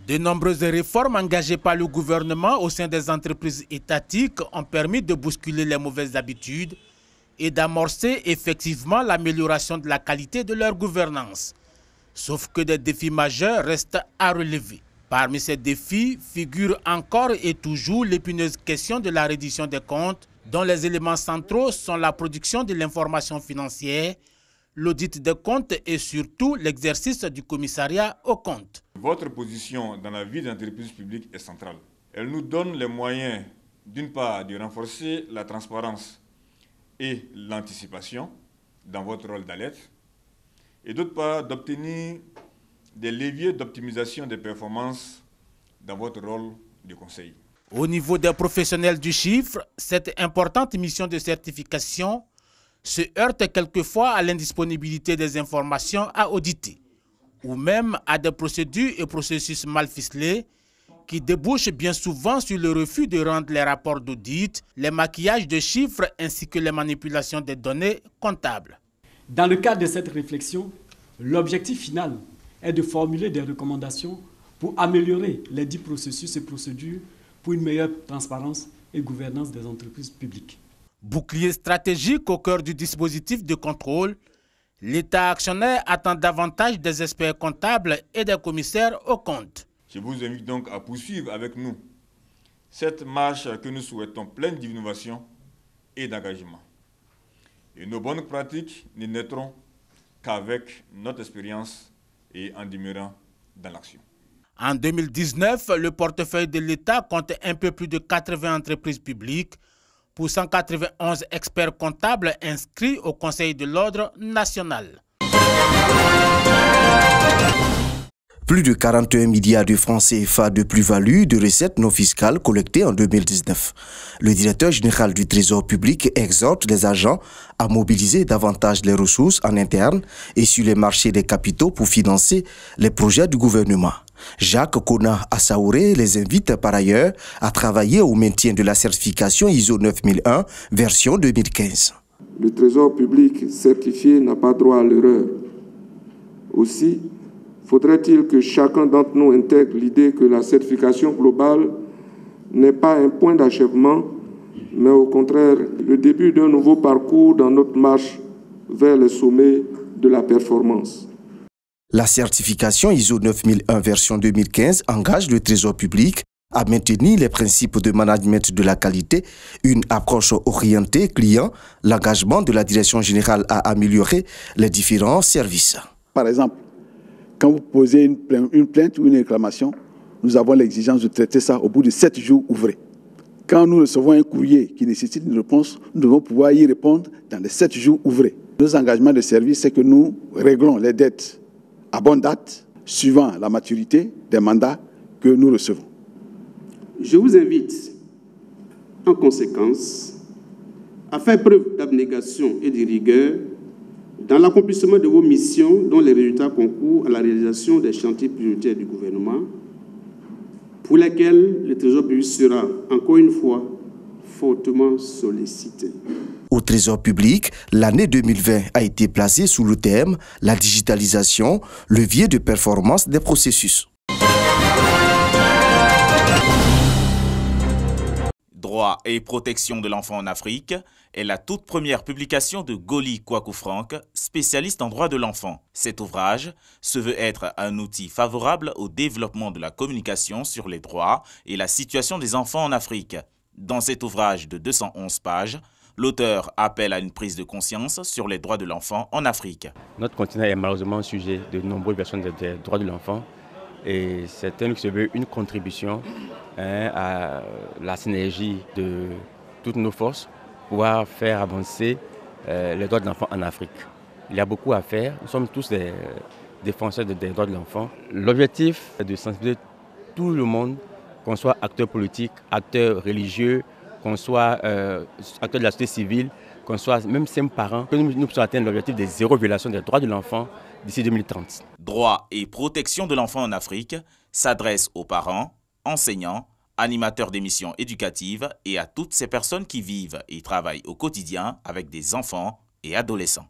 De nombreuses réformes engagées par le gouvernement au sein des entreprises étatiques ont permis de bousculer les mauvaises habitudes et d'amorcer effectivement l'amélioration de la qualité de leur gouvernance. Sauf que des défis majeurs restent à relever. Parmi ces défis figure encore et toujours l'épineuse question de la reddition des comptes, dont les éléments centraux sont la production de l'information financière, l'audit des comptes et surtout l'exercice du commissariat aux comptes. Votre position dans la vie d'entreprise publique est centrale. Elle nous donne les moyens, d'une part, de renforcer la transparence et l'anticipation dans votre rôle d'alerte, et d'autre part, d'obtenir des leviers d'optimisation des performances dans votre rôle de conseil. Au niveau des professionnels du chiffre, cette importante mission de certification se heurte quelquefois à l'indisponibilité des informations à auditer, ou même à des procédures et processus mal ficelés qui débouchent bien souvent sur le refus de rendre les rapports d'audit, les maquillages de chiffres ainsi que les manipulations des données comptables. Dans le cadre de cette réflexion, l'objectif final est de formuler des recommandations pour améliorer les dits processus et procédures pour une meilleure transparence et gouvernance des entreprises publiques. Bouclier stratégique au cœur du dispositif de contrôle, l'État actionnaire attend davantage des experts comptables et des commissaires aux comptes. Je vous invite donc à poursuivre avec nous cette marche que nous souhaitons pleine d'innovation et d'engagement. Et nos bonnes pratiques ne naîtront qu'avec notre expérience et en demeurant dans l'action. En 2019, le portefeuille de l'État compte un peu plus de 80 entreprises publiques pour 191 experts comptables inscrits au Conseil de l'Ordre national. Plus de 41 milliards de francs CFA de plus-value de recettes non fiscales collectées en 2019. Le directeur général du Trésor public exhorte les agents à mobiliser davantage les ressources en interne et sur les marchés des capitaux pour financer les projets du gouvernement. Jacques Kona Assaouré les invite par ailleurs à travailler au maintien de la certification ISO 9001 version 2015. Le Trésor public certifié n'a pas droit à l'erreur. Aussi, faudrait-il que chacun d'entre nous intègre l'idée que la certification globale n'est pas un point d'achèvement, mais au contraire le début d'un nouveau parcours dans notre marche vers le sommet de la performance. La certification ISO 9001 version 2015 engage le Trésor public à maintenir les principes de management de la qualité, une approche orientée client, l'engagement de la direction générale à améliorer les différents services. Par exemple, quand vous posez une plainte ou une réclamation, nous avons l'exigence de traiter ça au bout de 7 jours ouvrés. Quand nous recevons un courrier qui nécessite une réponse, nous devons pouvoir y répondre dans les 7 jours ouvrés. Nos engagements de service, c'est que nous réglons les dettes à bonne date, suivant la maturité des mandats que nous recevons. Je vous invite, en conséquence, à faire preuve d'abnégation et de rigueur dans l'accomplissement de vos missions dont les résultats concourent à la réalisation des chantiers prioritaires du gouvernement, pour lesquels le Trésor public sera, encore une fois, fortement sollicité. Au Trésor public, l'année 2020 a été placée sous le thème « La digitalisation, levier de performance des processus ». Droit et protection de l'enfant en Afrique est la toute première publication de Goli Kwaku Frank, spécialiste en droit de l'enfant. Cet ouvrage se veut être un outil favorable au développement de la communication sur les droits et la situation des enfants en Afrique. Dans cet ouvrage de 211 pages, l'auteur appelle à une prise de conscience sur les droits de l'enfant en Afrique. Notre continent est malheureusement sujet de nombreuses versions des droits de l'enfant et c'est une contribution à la synergie de toutes nos forces pour pouvoir faire avancer les droits de l'enfant en Afrique. Il y a beaucoup à faire, nous sommes tous des défenseurs des droits de l'enfant. L'objectif est de sensibiliser tout le monde, qu'on soit acteur politique, acteur religieux, qu'on soit acteur de la société civile, qu'on soit même simples parents, que nous puissions atteindre l'objectif des zéro violation des droits de l'enfant d'ici 2030. Droit et protection de l'enfant en Afrique s'adresse aux parents, enseignants, animateurs d'émissions éducatives et à toutes ces personnes qui vivent et travaillent au quotidien avec des enfants et adolescents.